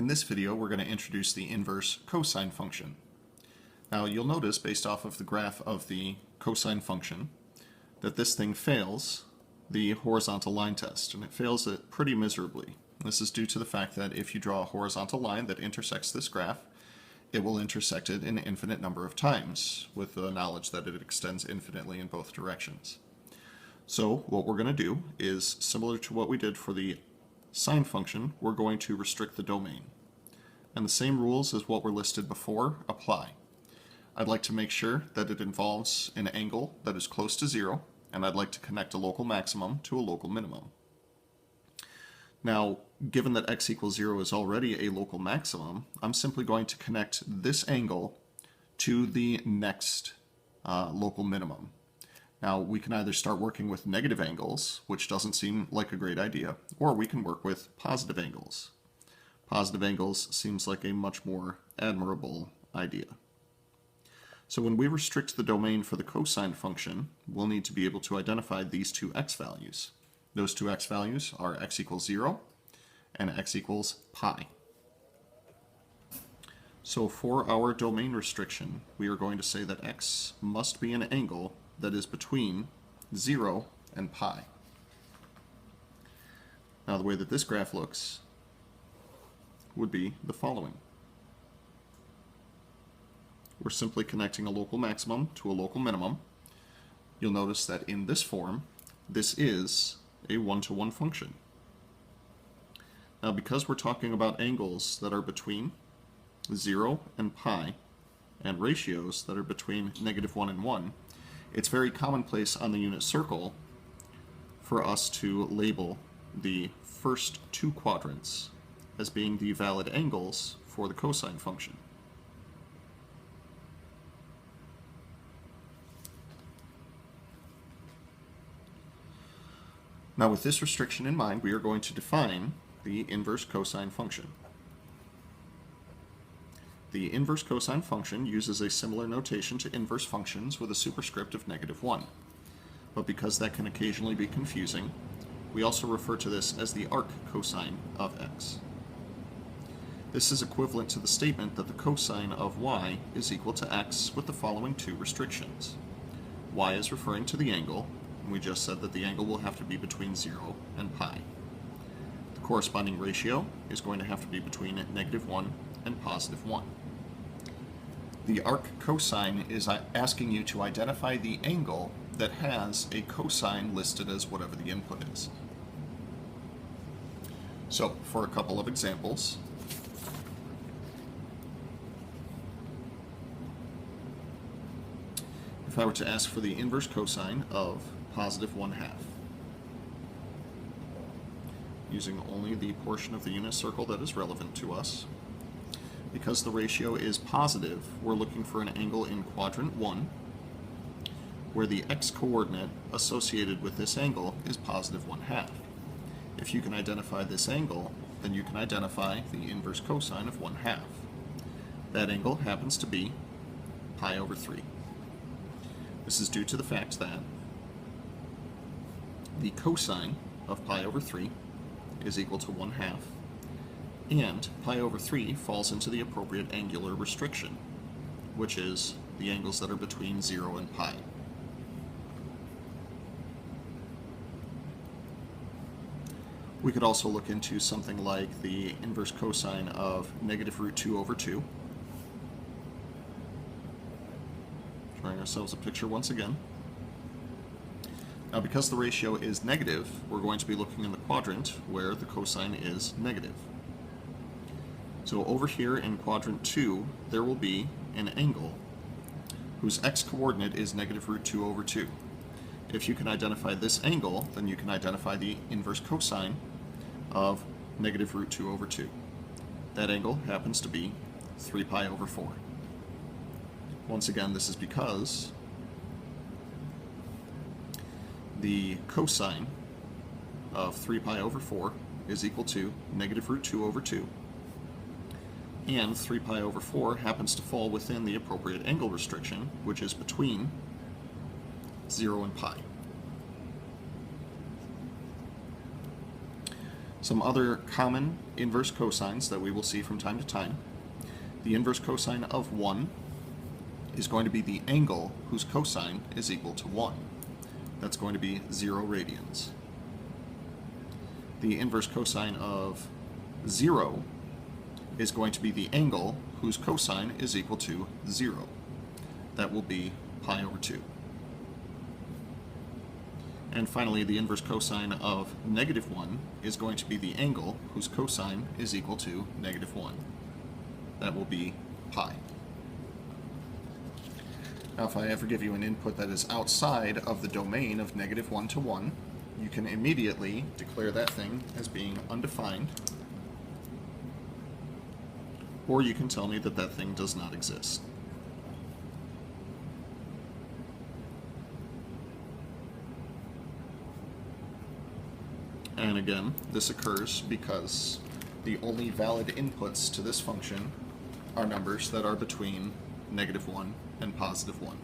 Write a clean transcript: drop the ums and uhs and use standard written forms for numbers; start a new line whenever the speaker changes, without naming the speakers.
In this video, we're going to introduce the inverse cosine function. Now, you'll notice, based off of the graph of the cosine function, that this thing fails the horizontal line test, and it fails it pretty miserably. This is due to the fact that if you draw a horizontal line that intersects this graph, it will intersect it an infinite number of times, with the knowledge that it extends infinitely in both directions. So what we're going to do is, similar to what we did for the sine function, we're going to restrict the domain. And the same rules as what were listed before apply. I'd like to make sure that it involves an angle that is close to 0, and I'd like to connect a local maximum to a local minimum. Now, given that x equals 0 is already a local maximum, I'm simply going to connect this angle to the next local minimum. Now, we can either start working with negative angles, which doesn't seem like a great idea, or we can work with positive angles. Positive angles seems like a much more admirable idea. So when we restrict the domain for the cosine function, we'll need to be able to identify these two x values. Those two x values are x equals 0 and x equals pi. So for our domain restriction, we are going to say that x must be an angle that is between 0 and pi. Now, the way that this graph looks would be the following. We're simply connecting a local maximum to a local minimum. You'll notice that in this form, this is a one-to-one function. Now, because we're talking about angles that are between 0 and pi, and ratios that are between -1 and 1, it's very commonplace on the unit circle for us to label the first two quadrants as being the valid angles for the cosine function. Now, with this restriction in mind, we are going to define the inverse cosine function. The inverse cosine function uses a similar notation to inverse functions with a superscript of -1. But because that can occasionally be confusing, we also refer to this as the arc cosine of x. This is equivalent to the statement that the cosine of y is equal to x with the following two restrictions. Y is referring to the angle, and we just said that the angle will have to be between 0 and pi. The corresponding ratio is going to have to be between -1 and +1. The arc cosine is asking you to identify the angle that has a cosine listed as whatever the input is. So, for a couple of examples, if I were to ask for the inverse cosine of +1/2, using only the portion of the unit circle that is relevant to us, because the ratio is positive, we're looking for an angle in quadrant 1, where the x-coordinate associated with this angle is +1/2. If you can identify this angle, then you can identify the inverse cosine of 1/2. That angle happens to be pi/3. This is due to the fact that the cosine of pi/3 is equal to 1/2, and pi/3 falls into the appropriate angular restriction, which is the angles that are between 0 and pi. We could also look into something like the inverse cosine of -√2/2. Drawing ourselves a picture once again. Now, because the ratio is negative, we're going to be looking in the quadrant where the cosine is negative. So over here in quadrant 2, there will be an angle whose x-coordinate is -√2/2. If you can identify this angle, then you can identify the inverse cosine of -√2/2. That angle happens to be 3π/4. Once again, this is because the cosine of 3π/4 is equal to -√2/2, and 3π/4 happens to fall within the appropriate angle restriction, which is between 0 and pi. Some other common inverse cosines that we will see from time to time. The inverse cosine of 1 is going to be the angle whose cosine is equal to 1. That's going to be 0 radians. The inverse cosine of 0 is going to be the angle whose cosine is equal to 0. That will be pi over 2. And finally, the inverse cosine of -1 is going to be the angle whose cosine is equal to -1. That will be pi. Now, if I ever give you an input that is outside of the domain of -1 to 1, you can immediately declare that thing as being undefined, or you can tell me that that thing does not exist. And again, this occurs because the only valid inputs to this function are numbers that are between -1 and +1.